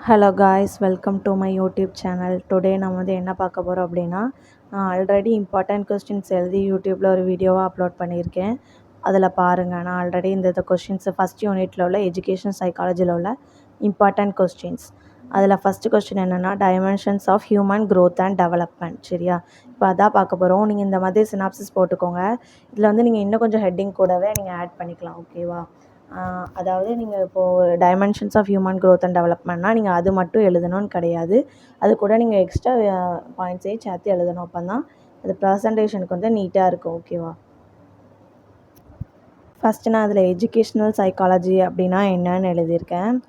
Hello guys, welcome to my YouTube channel. Today நம்ம என்ன பார்க்க போகிறோம் அப்படின்னா, நான் ஆல்ரெடி இம்பார்ட்டன்ட் கொஸ்டின்ஸ் எழுதி யூடியூப்பில் ஒரு வீடியோவாக அப்லோட் பண்ணியிருக்கேன். அதில் பாருங்கள், நான் ஆல்ரெடி இந்த கொஸ்டின்ஸு ஃபஸ்ட் யூனிட்டில் உள்ள எஜுகேஷன் சைக்காலஜியில் உள்ள இம்பார்ட்டன்ட் கொஸ்டின்ஸ். அதில் ஃபஸ்ட்டு கொஸ்டின் என்னென்னா, dimensions of human growth and development. சரியா? இப்போ அதான் பார்க்க போகிறோம். நீங்கள் இந்த மாதிரி சினாப்சிஸ் போட்டுக்கோங்க. இதில் நீங்கள் இன்னும் கொஞ்சம் ஹெட்டிங் கூடவே நீங்கள் ஆட் பண்ணிக்கலாம். ஓகேவா? அதாவது நீங்கள் இப்போது dimensions of human growth and டெவலப்மெண்ட்னால் நீங்கள் அது மட்டும் எழுதணும்னு கிடையாது. அது கூட நீங்கள் எக்ஸ்ட்ரா பாயிண்ட்ஸையும் சேர்த்து எழுதணும். அப்போ தான் அது ப்ரெசன்டேஷனுக்கு நீட்டாக இருக்கும். ஓகேவா? ஃபஸ்ட்டு நான் அதில் எஜுகேஷ்னல் சைக்காலஜி அப்படின்னா என்னன்னு எழுதியிருக்கேன்.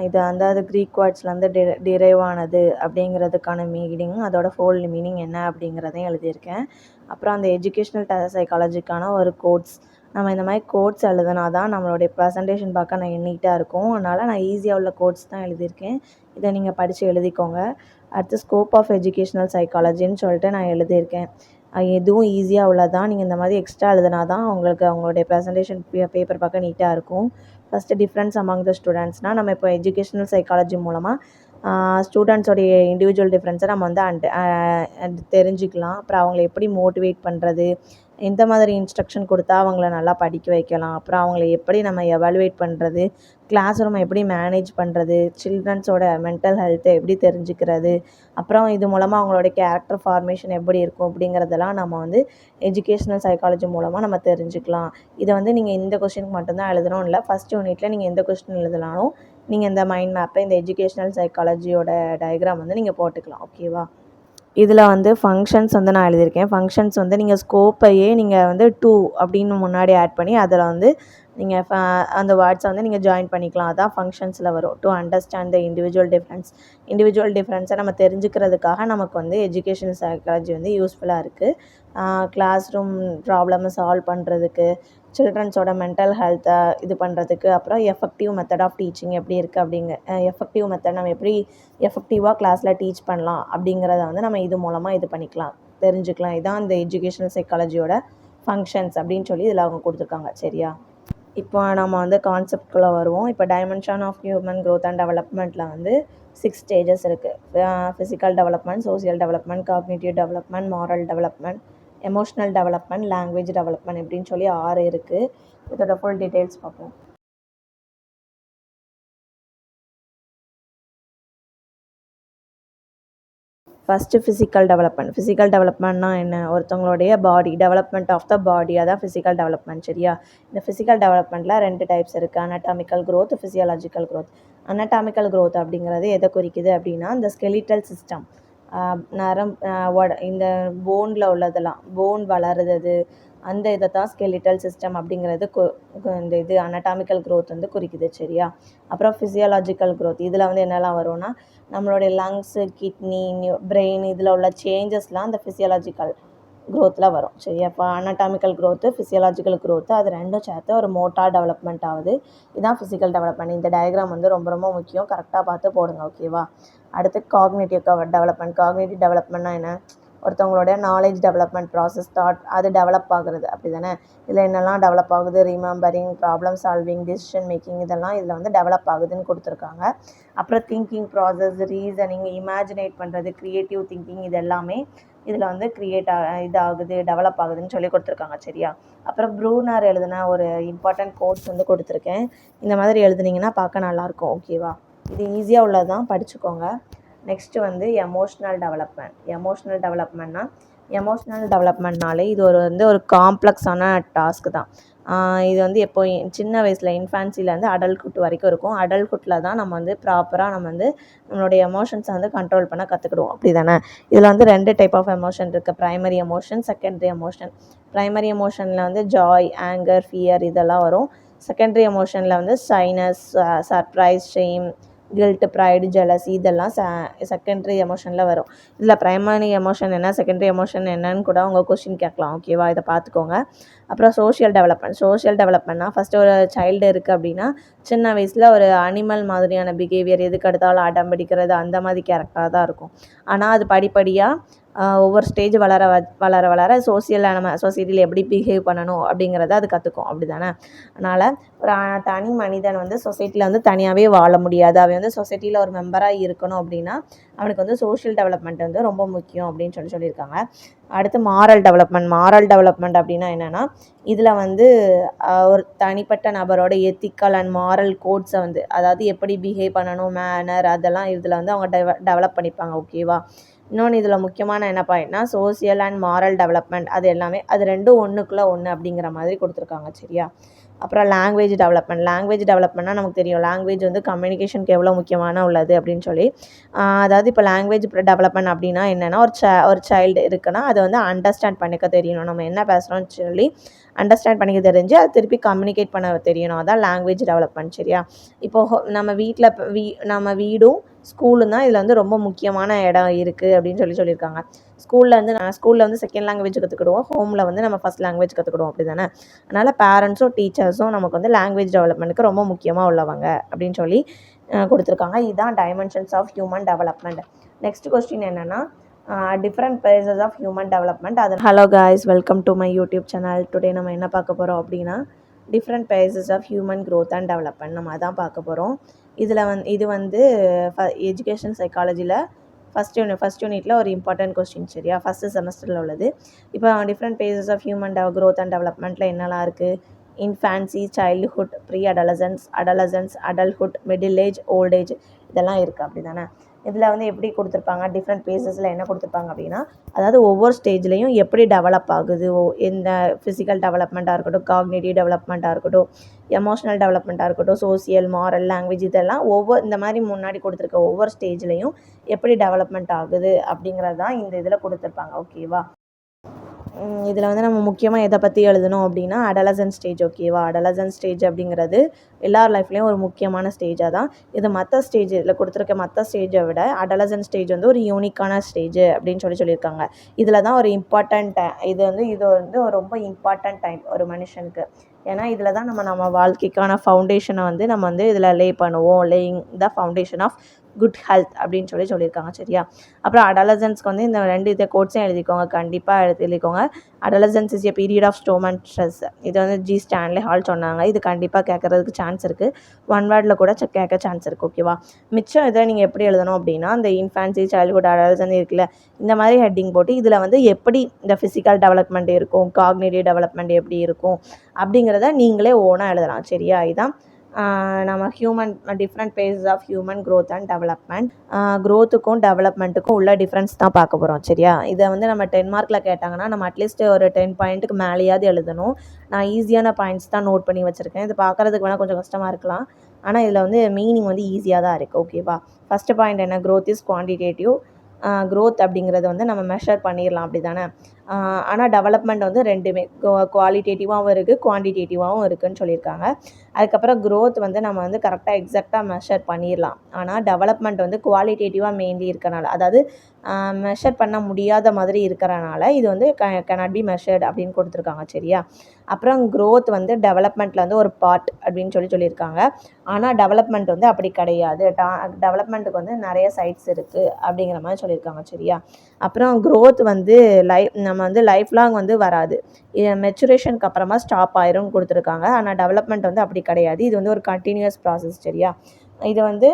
இது அது க்ரீக் வேர்ட்ஸ்லேருந்து டிரைவ் ஆனது அப்படிங்கிறதுக்கான மீனிங், அதோட ஃபுல் மீனிங் என்ன அப்படிங்கிறதையும் எழுதியிருக்கேன். அப்புறம் அந்த எஜுகேஷ்னல் சைக்காலஜிக்கான ஒரு கோட்ஸ், நம்ம இந்த மாதிரி கோட்ஸ் எழுதுனா தான் நம்மளுடைய ப்ரெசன்டேஷன் பார்க்க நீட்டாக இருக்கும். அதனால் நான் ஈஸியாக உள்ள கோட்ஸ் தான் எழுதியிருக்கேன். இதை நீங்கள் படித்து எழுதிக்கோங்க. அடுத்து ஸ்கோப் ஆஃப் எஜுகேஷ்னல் சைக்காலஜின்னு சொல்லிட்டு நான் எழுதியிருக்கேன். எதுவும் ஈஸியாக உள்ளதான். நீங்கள் இந்த மாதிரி எக்ஸ்ட்ரா எழுதுனா தான் உங்களுக்கு அவங்களுடைய ப்ரெசன்டேஷன் பேப்பர் பார்க்க நீட்டாக இருக்கும். ஃபஸ்ட்டு டிஃப்ரென்ஸ் அமாங் த ஸ்டூடெண்ட்ஸ்னால், நம்ம இப்போ எஜுகேஷ்னல் சைக்காலஜி மூலமாக ஸ்டூடெண்ட்ஸோடைய இண்டிவிஜுவல் டிஃப்ரென்ஸை நம்ம தெரிஞ்சுக்கலாம். அப்புறம் அவங்கள எப்படி மோட்டிவேட் பண்ணுறது, எந்த மாதிரி இன்ஸ்ட்ரக்ஷன் கொடுத்தா அவங்கள நல்லா படிக்க வைக்கலாம், அப்புறம் அவங்கள எப்படி நம்ம எவாலுவேட் பண்ணுறது, கிளாஸ் ரூமை எப்படி மேனேஜ் பண்ணுறது, சில்ட்ரன்ஸோட மென்டல் ஹெல்த்தை எப்படி தெரிஞ்சுக்கிறது, அப்புறம் இது மூலமாக அவங்களோட கேரக்டர் ஃபார்மேஷன் எப்படி இருக்கும் அப்படிங்கிறதெல்லாம் நம்ம எஜுகேஷ்னல் சைக்காலஜி மூலமாக நம்ம தெரிஞ்சுக்கலாம். இதை நீங்கள் இந்த கொஸ்டினுக்கு மட்டும்தான் எழுதணும் இல்லை, ஃபஸ்ட் யூனிட்டில் நீங்கள் எந்த கொஸ்டின் எழுதலாலும் நீங்கள் இந்த மைண்ட் மேப்பை, இந்த எஜுகேஷ்னல் சைக்காலஜியோட டயக்ராம் நீங்கள் போட்டுக்கலாம். ஓகேவா? இதில் ஃபங்க்ஷன்ஸ் நான் எழுதியிருக்கேன். ஃபங்க்ஷன்ஸ் நீங்கள் ஸ்கோப்பையே நீங்கள் 2 அப்படின்னு முன்னாடி ஆட் பண்ணி அதில் நீங்கள் அந்த வேர்ட்ஸை நீங்கள் ஜாயின் பண்ணிக்கலாம். அதான் ஃபங்க்ஷன்ஸில் வரும். To understand the individual difference. Individual டிஃப்ரென்ஸை நம்ம தெரிஞ்சுக்கிறதுக்காக நமக்கு எஜுகேஷனல் சைக்காலஜி யூஸ்ஃபுல்லாக இருக்குது. கிளாஸ் ரூம் ப்ராப்ளமை சால்வ் பண்ணுறதுக்கு, சில்ட்ரன்ஸோட மென்டல் ஹெல்த்தை இது பண்ணுறதுக்கு, அப்புறம் எஃபெக்டிவ் மெத்தட் ஆஃப் டீச்சிங் எப்படி இருக்குது எஃபெக்டிவ் மெத்தட் நம்ம எப்படி எஃபெக்டிவாக கிளாஸில் டீச் பண்ணலாம் அப்படிங்கிறத நம்ம இது மூலமாக இது பண்ணிக்கலாம், தெரிஞ்சுக்கலாம். இதுதான் இந்த எஜுகேஷனல் சைக்காலஜியோட ஃபங்க்ஷன்ஸ் அப்படின்னு சொல்லி இதில் அவங்க கொடுத்துருக்காங்க. சரியா? இப்போ நம்ம கான்செப்ட்குள்ளே வருவோம். இப்போ dimension of human growth and டெவலப்மெண்ட்டில் 6 ஸ்டேஜஸ் இருக்குது. Physical development, social development, cognitive development, moral development, emotional development, language development இப்படின்னு சொல்லி 6 இருக்குது. இதோட ஃபுல் டீட்டெயில்ஸ் பார்ப்போம். First physical development. ஃபிசிக்கல் டெவலப்மெண்ட்னா என்ன? ஒருத்தவங்களுடைய பாடி டெவலப்மெண்ட் ஆஃப் த பாடி, அதான் ஃபிசிக்கல் டெவலப்மெண்ட். சரியா? இந்த ஃபிசிக்கல் டெவலப்மெண்ட்டில் 2 டைப்ஸ் இருக்குது. Anatomical growth, physiological growth. Anatomical growth அப்படிங்கிறது எதை குறிக்குது அப்படின்னா, இந்த ஸ்கெலிட்டல் சிஸ்டம், இந்த போனில் உள்ளதெல்லாம், போன் வளருது, அந்த இதை தான் ஸ்கெலிட்டல் சிஸ்டம் அப்படிங்கிறது இந்த இது அனட்டாமிக்கல் க்ரோத் குறிக்குது. சரியா? அப்புறம் ஃபிசியாலஜிக்கல் க்ரோத். இதில் என்னெல்லாம் வரும்னா, நம்மளுடைய லங்ஸு, கிட்னி, பிரெயின் இதில் உள்ள சேஞ்சஸ்லாம் அந்த ஃபிசியாலஜிக்கல் க்ரோத்தில் வரும். சரியா? இப்போ அனட்டாமிக்கல் க்ரோத்து, ஃபிசியாலஜிக்கல் க்ரோத்து, அது ரெண்டும் சேர்த்து ஒரு மோட்டார் டெவலப்மெண்ட் ஆகுது. இதுதான் ஃபிசிக்கல் டெவலப்மெண்ட். இந்த டயக்ராம் ரொம்ப ரொம்ப முக்கியம். கரெக்டாக பார்த்து போடுங்க. ஓகேவா? அடுத்து காக்னிட்டிவ் டெவலப்மெண்ட். காக்னிட்டிவ் டெவலப்மெண்ட்னா என்ன? ஒருத்தவங்களோட நாலேஜ் டெவலப்மெண்ட் ப்ராசஸ், தாட் அது டெவலப் ஆகுறது. அப்படி தானே? இதில் என்னெல்லாம் டெவலப் ஆகுது? Remembering, problem solving, decision making, இதெல்லாம் இதில் டெவலப் ஆகுதுன்னு கொடுத்துருக்காங்க. அப்புறம் திங்கிங் ப்ராசஸ், ரீசனிங், இமேஜினேட் பண்ணுறது, க்ரியேட்டிவ் திங்கிங், இது எல்லாமே இதில் இதாகுது, டெவலப் ஆகுதுன்னு சொல்லி கொடுத்துருக்காங்க. சரியா? அப்புறம் ப்ரூனர் எழுதுனா ஒரு இம்பார்ட்டன்ட் கோட்ஸ் கொடுத்துருக்கேன். இந்த மாதிரி எழுதுனீங்கன்னா பார்க்க நல்லாயிருக்கும். ஓகேவா? இது ஈஸியாக உள்ளது தான், படிச்சுக்கோங்க. Next emotional development. எமோஷ்னல் டெவலப்மெண்ட்னாலே இது ஒரு காம்ப்ளெக்ஸான டாஸ்க்கு தான். இது எப்போ சின்ன வயசில் இன்ஃபான்சிலேருந்து அடல்ட்ஹுட் வரைக்கும் இருக்கும். அடல்ட்ஹுட்டில் தான் நம்ம ப்ராப்பராக நம்மளுடைய எமோஷன்ஸை கண்ட்ரோல் பண்ண கற்றுக்கிடுவோம். அப்படி தானே? இதில் 2 டைப் ஆஃப் எமோஷன் இருக்குது. Primary emotion, secondary emotion. Primary எமோஷனில் ஜாய், ஆங்கர், ஃபியர் இதெல்லாம் வரும். செகண்டரி எமோஷனில் shyness, surprise, shame, guilt, pride, jealousy இதெல்லாம் செகண்டரி எமோஷனில் வரும். இதில் ப்ரைமரி எமோஷன் என்ன, செகண்டரி எமோஷன் என்னன்னு கூட உங்கள் கொஸ்டின் கேட்கலாம். ஓகேவா? இதை பார்த்துக்கோங்க. அப்புறம் சோஷியல் டெவலப்மெண்ட். சோஷியல் டெவலப்மெண்ட்னா ஃபஸ்ட்டு ஒரு சைல்டு இருக்குது அப்படின்னா, சின்ன வயசில் ஒரு அனிமல் மாதிரியான பிஹேவியர், எதுக்கு எடுத்தாலும் அடம் பிடிக்கிறது, அந்த மாதிரி கேரக்டராக தான் இருக்கும். ஆனால் அது படிப்படியாக ஒவ்வொரு ஸ்டேஜ் வளர வளர வளர நம்ம சொசைட்டியில் எப்படி பிஹேவ் பண்ணணும் அப்படிங்கிறத அது கற்றுக்கும். அப்படி தானே? அதனால் ஒரு தனி மனிதன் வந்து சொசைட்டியில் வந்து தனியாகவே வாழ முடியாது. அவன் வந்து சொசைட்டியில் ஒரு மெம்பராக இருக்கணும் அப்படின்னா அவனுக்கு வந்து சோஷியல் டெவலப்மெண்ட் வந்து ரொம்ப முக்கியம் அப்படின்னு சொல்லியிருக்காங்க. அடுத்து மாரல் டெவலப்மெண்ட் அப்படின்னா என்னென்னா, இதில் வந்து ஒரு தனிப்பட்ட நபரோட எத்திக்கல் அண்ட் மாரல் கோட்ஸை வந்து, அதாவது எப்படி பிஹேவ் பண்ணணும், மேனர், அதெல்லாம் இதில் வந்து அவங்க டெவலப் பண்ணிப்பாங்க. ஓகேவா? இன்னொன்று இதில் முக்கியமான என்ன பாயிண்ட்னா, சோசியல் அண்ட் மாரல் டெவலப்மெண்ட், அது எல்லாமே அது ரெண்டும் ஒன்றுக்குள்ளே ஒன்று அப்படிங்கிற மாதிரி கொடுத்துருக்காங்க. சரியா? அப்புறம் லாங்குவேஜ் டெவலப்மெண்ட்னா நமக்கு தெரியும், லாங்குவேஜ் வந்து கம்யூனிகேஷனுக்கு எவ்வளோ முக்கியமான உள்ளது அப்படின்னு சொல்லி. அதாவது இப்போ லாங்குவேஜ் டெவலப்மெண்ட் அப்படின்னா என்னென்னா, ஒரு சைல்டு இருக்குன்னா அதை வந்து அண்டர்ஸ்டாண்ட் பண்ணிக்க தெரியணும். நம்ம என்ன பேசுகிறோம்னு சொல்லி அண்டர்ஸ்டாண்ட் பண்ணிக்க தெரிஞ்சு அதை திருப்பி கம்யூனிகேட் பண்ண தெரியணும். அதான் லாங்குவேஜ் டெவலப்மெண்ட். சரியா? இப்போது நம்ம வீட்டில் நம்ம வீடும் ஸ்கூலும் தான் இதில் வந்து ரொம்ப முக்கியமான இடம் இருக்குது அப்படின்னு சொல்லியிருக்காங்க. ஸ்கூலில் வந்து செகண்ட் லாங்குவேஜ் கற்றுக்கிடுவோம், ஹோமில் வந்து நம்ம ஃபஸ்ட் லாங்குவேஜ் கற்றுக்கிடுவோம். அப்படி தானே? அதனால் பேரண்ட்ஸும் டீச்சர்ஸும் நமக்கு வந்து லாங்குவேஜ் டெவலப்மெண்ட்டுக்கு ரொம்ப முக்கியமாக உள்ளவங்க அப்படின்னு சொல்லி கொடுத்துருக்காங்க. இதுதான் dimensions of human development. Next question என்னென்னா, different phases of human development. அது hello guys, welcome to my YouTube channel. Today நம்ம என்ன பார்க்க போகிறோம் அப்படின்னா, different phases of human growth and development நம்ம அதான் பார்க்க போகிறோம். இது வந்து எஜுகேஷன் சைக்காலஜியில் ஃபஸ்ட் யூனிட்டில் ஒரு இம்பார்ட்டன்ட் கொஸ்டின். சரியா? ஃபஸ்ட்டு செமஸ்டரில் உள்ளது. இப்போ different phases of human growth and டெவலப்மெண்ட்டில் என்னெல்லாம் இருக்குது? Infancy, childhood, pre adolescence, adulthood, middle age, old age, இதெல்லாம் இருக்குது. அப்படி தானே? இதில் வந்து எப்படி கொடுத்துருப்பாங்க, டிஃப்ரெண்ட் பேஸஸில் என்ன கொடுத்துருப்பாங்க அப்படின்னா, அதாவது ஒவ்வொரு ஸ்டேஜ்லேயும் எப்படி டெவலப் ஆகுது, எந்த ஃபிசிக்கல் டெவலப்மெண்ட்டாக இருக்கட்டும், காக்னிட்டிவ் டெவலப்மெண்ட்டாக இருக்கட்டும், எமோஷனல் டெவலப்மெண்ட்டாக இருக்கட்டும், சோசியல், மாரல், லாங்குவேஜ், இதெல்லாம் இந்த மாதிரி முன்னாடி கொடுத்துருக்க ஒவ்வொரு ஸ்டேஜ்லேயும் எப்படி டெவலப்மெண்ட் ஆகுது அப்படிங்கிறது தான் இந்த இதில் கொடுத்துருப்பாங்க. ஓகேவா? இதில் வந்து நம்ம முக்கியமாக எதை பற்றி எழுதணும் அப்படின்னா, அடலசன்ட் ஸ்டேஜ். ஓகேவா? அடலசன்ட் ஸ்டேஜ் அப்படிங்கிறது எல்லார் லைஃப்லேயும் ஒரு முக்கியமான ஸ்டேஜாக தான் இது. இதில் கொடுத்துருக்க மற்ற ஸ்டேஜை விட அடலசன்ட் ஸ்டேஜ் வந்து ஒரு யூனிக்கான ஸ்டேஜ் அப்படின்னு சொல்லியிருக்காங்க. இதில் தான் ஒரு இது வந்து ஒரு ரொம்ப இம்பார்ட்டன்ட் டைம் ஒரு மனுஷனுக்கு. ஏன்னா இதில் தான் நம்ம வாழ்க்கைக்கான ஃபவுண்டேஷனை வந்து நம்ம வந்து இதில் லே பண்ணுவோம். Laying the foundation of good health அப்படின்னு சொல்லியிருக்காங்க. சரியா? அப்புறம் அடலசன்ஸ்க்கு வந்து இந்த 2 கோட்ஸையும் எழுதிக்கோங்க, கண்டிப்பாக எழுதிக்கோங்க. Adolescence is a period of storm and stress. இது வந்து ஜி ஸ்டான்லி ஹால் சொன்னாங்க. இது கண்டிப்பாக கேட்கறதுக்கு சான்ஸ் இருக்குது. ஒன் வேர்டில் கூட கேட்க சான்ஸ் இருக்குது. ஓகேவா? மிச்சம் இதை நீங்கள் எப்படி எழுதணும் அப்படின்னா, இந்த இன்ஃபான்சி, சைல்டுஹுட், அடலசன்ஸ் இருக்குல்ல, இந்த மாதிரி ஹெட்டிங் போட்டு இதில் வந்து எப்படி இந்த ஃபிசிக்கல் டெவலப்மெண்ட் இருக்கும், காக்னிட்டிவ் டெவலப்மெண்ட் எப்படி இருக்கும் அப்படிங்கிறத நீங்களே ஓனாக எழுதலாம். சரியா? இதுதான் நம்ம different phases of human growth and development. க்ரோத்துக்கும் டெவலப்மெண்ட்டுக்கும் உள்ள டிஃப்ரென்ஸ் தான் பார்க்க போகிறோம். சரியா? இதை வந்து நம்ம 10 மார்க்கில் கேட்டாங்கன்னா நம்ம அட்லீஸ்ட் ஒரு 10 பாயிண்ட்டுக்கு மேலேயாவது எழுதணும். நான் ஈஸியான பாயிண்ட்ஸ் தான் நோட் பண்ணி வச்சுருக்கேன். இது பார்க்குறதுக்கு வேணால் கொஞ்சம் கஷ்டமாக இருக்கலாம், ஆனால் இதில் வந்து மீனிங் வந்து ஈஸியாக தான் இருக்குது. ஓகேவா? ஃபஸ்ட்டு பாயிண்ட் என்ன? Growth is quantitative. க்ரோத் அப்படிங்கிறத வந்து நம்ம மெஷர் பண்ணிடலாம். அப்படி தானே? ஆனால் டெவலப்மெண்ட் வந்து ரெண்டுமே குவாலிட்டேட்டிவாகவும் இருக்குது, குவான்டிடேட்டிவாகவும் இருக்குதுன்னு சொல்லியிருக்காங்க. அதுக்கப்புறம் க்ரோத் வந்து நம்ம வந்து கரெக்டாக எக்ஸாக்டாக மெஷர் பண்ணிடலாம். ஆனால் டெவலப்மெண்ட் வந்து குவாலிட்டேட்டிவாக மெயின்லி இருக்கனால, அதாவது மெஷர் பண்ண முடியாத மாதிரி இருக்கிறனால இது வந்து கேனாட் பி மெஷர்ட் அப்படின்னு கொடுத்துருக்காங்க. சரியா? அப்புறம் க்ரோத் வந்து டெவலப்மெண்ட்டில் வந்து ஒரு பார்ட் அப்படின்னு சொல்லியிருக்காங்க. ஆனால் டெவலப்மெண்ட் வந்து அப்படி கிடையாது. டெவலப்மெண்ட்டுக்கு வந்து நிறைய சைட்ஸ் இருக்குது அப்படிங்கிற மாதிரி சொல்லியிருக்காங்க. சரியா? அப்புறம் க்ரோத் வந்து நம்ம வந்து லைஃப் லாங் வந்து வராது, மெச்சுரேஷனுக்கு அப்புறமா ஸ்டாப் ஆயிரும்னு கொடுத்துருக்காங்க. ஆனால் டெவலப்மெண்ட் வந்து அப்படி கிடையாது, இது வந்து ஒரு கண்டினியூஸ் ப்ராசஸ். சரியா? இது வந்து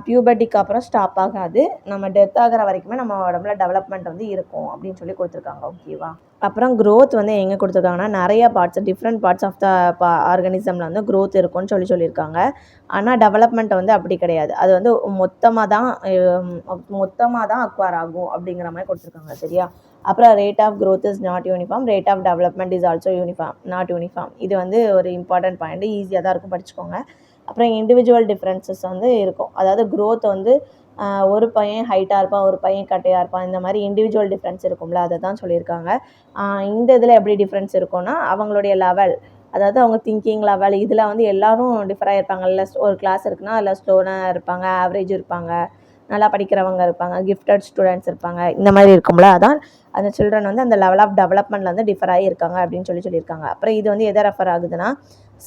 பியூபர்ட்டிக்கு அப்புறம் ஸ்டாப் ஆகாது, நம்ம டெத் ஆகிற வரைக்குமே நம்ம உடம்புல டெவலப்மெண்ட் வந்து இருக்கும் அப்படின்னு சொல்லி கொடுத்துருக்காங்க. ஓகேவா? அப்புறம் க்ரோத் வந்து எங்கே கொடுத்துருக்காங்கன்னா, நிறைய டிஃப்ரெண்ட் பார்ட்ஸ் ஆஃப் த ஆர்கானிசமில் வந்து க்ரோத் இருக்கும்னு சொல்லியிருக்காங்க. ஆனால் டெவலப்மெண்ட் வந்து அப்படி கிடையாது, அது வந்து மொத்தமாக தான் அக்வயர் ஆகும் அப்படிங்கிற மாதிரி கொடுத்துருக்காங்க. சரியா? அப்புறம் rate of growth is not uniform, rate of development is also not uniform. இது வந்து ஒரு இம்பார்ட்டன்ட் பாயிண்ட், ஈஸியாக தான் இருக்கும், படிச்சுக்கோங்க. அப்புறம் இண்டிவிஜுவல் டிஃப்ரென்சஸ் வந்து இருக்கும். அதாவது க்ரோத் வந்து ஒரு பையன் ஹைட்டாக இருப்பான், ஒரு பையன் கட்டையாக இருப்பான், இந்த மாதிரி இண்டிவிஜுவல் டிஃப்ரென்ஸ் இருக்கும்ல, அதை தான் சொல்லியிருக்காங்க. இந்த இதில் எப்படி டிஃப்ரென்ஸ் இருக்கும்னா, அவங்களுடைய லெவல், அதாவது அவங்க திங்கிங் லெவல், இதில் வந்து எல்லோரும் டிஃபர் ஆகிருப்பாங்க. இல்லை ஒரு கிளாஸ் இருக்குன்னா அதில் ஸ்லோனாக இருப்பாங்க, ஆவரேஜ் இருப்பாங்க, நல்லா படிக்கிறவங்க இருப்பாங்க, கிஃப்டட் ஸ்டூடெண்ட்ஸ் இருப்பாங்க, இந்த மாதிரி இருக்கும்ல, அதான் அந்த சில்ட்ரன் வந்து அந்த லெவல் ஆஃப் டெவலப்மெண்ட்டில் வந்து டிஃபர் ஆகியிருக்காங்க அப்படின்னு சொல்லியிருக்காங்க. அப்புறம் இது வந்து எதை ரெஃபர் ஆகுதுன்னா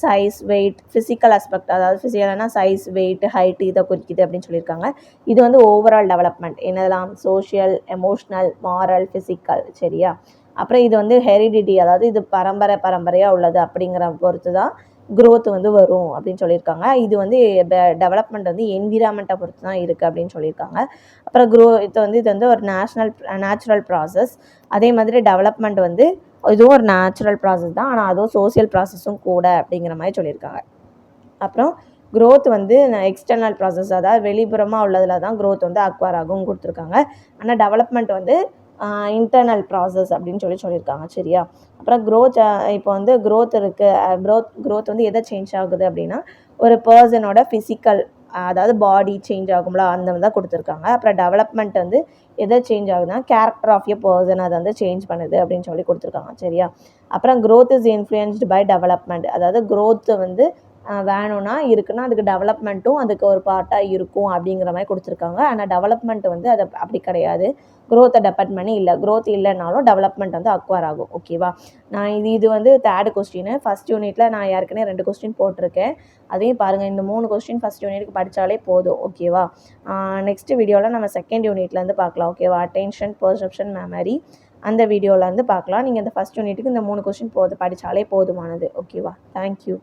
சைஸ், வெயிட், ஃபிசிக்கல் ஆஸ்பெக்ட், அதாவது ஃபிசிக்கல்னா சைஸ், வெயிட், ஹைட் இதை குறிக்குது அப்படின்னு சொல்லியிருக்காங்க. இது வந்து ஓவரால் டெவலப்மெண்ட் என்னதெல்லாம் சோஷியல், எமோஷ்னல், மாரல், ஃபிசிக்கல். சரியா? அப்புறம் இது வந்து ஹெரிடிட்டி, அதாவது இது பரம்பரையாக உள்ளது அப்படிங்கிற பொறுத்து தான் க்ரோத் வந்து வரும் அப்படின்னு சொல்லியிருக்காங்க. இது வந்து டெவலப்மெண்ட் வந்து என்விரான்மெண்ட்டை பொறுத்து தான் இருக்குது அப்படின்னு சொல்லியிருக்காங்க. அப்புறம் இது வந்து ஒரு நேச்சுரல் ப்ராசஸ். அதே மாதிரி டெவலப்மெண்ட் வந்து இதுவும் ஒரு நேச்சுரல் ப்ராசஸ் தான், ஆனால் அதுவும் சோசியல் ப்ராசஸும் கூட அப்படிங்கிற மாதிரி சொல்லியிருக்காங்க. அப்புறம் க்ரோத் வந்து எக்ஸ்டர்னல் ப்ராசஸ், அதாவது வெளிப்புறமாக உள்ளதில் தான் க்ரோத் வந்து அக்வயர் ஆகும் கொடுத்துருக்காங்க. ஆனால் டெவலப்மெண்ட் வந்து இன்டர்னல் ப்ராசஸ் அப்படின்னு சொல்லியிருக்காங்க. சரியா? அப்புறம் இப்போ வந்து க்ரோத் இருக்குது. க்ரோத் வந்து எதை சேஞ்ச் ஆகுது அப்படின்னா ஒரு பர்சனோட ஃபிசிக்கல், அதாவது பாடி சேஞ்ச் ஆகும்ல, அந்த தான் கொடுத்துருக்காங்க. அப்புறம் டெவலப்மெண்ட் வந்து எதை சேஞ்ச் ஆகுதுன்னா கேரக்டர் ஆஃப் எ பர்சன் அதை வந்து சேஞ்ச் பண்ணுது அப்படின்னு சொல்லி கொடுத்துருக்காங்க. சரியா? அப்புறம் growth is influenced by development, அதாவது க்ரோத் வந்து வேணும்னா இருக்குன்னா அதுக்கு டெவலப்மெண்ட்டும் அதுக்கு ஒரு பார்ட்டாக இருக்கும் அப்படிங்கிற மாதிரி கொடுத்துருக்காங்க. ஆனால் டெவலப்மெண்ட் வந்து அது அப்படி கிடையாது, க்ரோத்தை டிபெண்ட் பண்ணி இல்லை. க்ரோத் இல்லைனாலும் டெவலப்மெண்ட் வந்து அக்வயர் ஆகும். ஓகேவா? நான் இது வந்து 3rd கொஸ்டின். ஃபஸ்ட் யூனிட்டில் நான் ஏற்கனவே 2 கொஸ்டின் போட்டிருக்கேன், அதையும் பாருங்கள். இந்த 3 கொஸ்டின் ஃபஸ்ட் யூனிட்டுக்கு படித்தாலே போதும். ஓகேவா? நெக்ஸ்ட் வீடியோவில் நம்ம 2nd யூனிட்லேருந்து பார்க்கலாம். ஓகேவா? அட்டென்ஷன், பெர்செப்ஷன், மெமரி, அந்த வீடியோவில் வந்து பார்க்கலாம். நீங்கள் இந்த ஃபஸ்ட் யூனிட்டுக்கு இந்த 3 கொஸ்டின் படித்தாலே போதுமானது. ஓகேவா? தேங்க்யூ.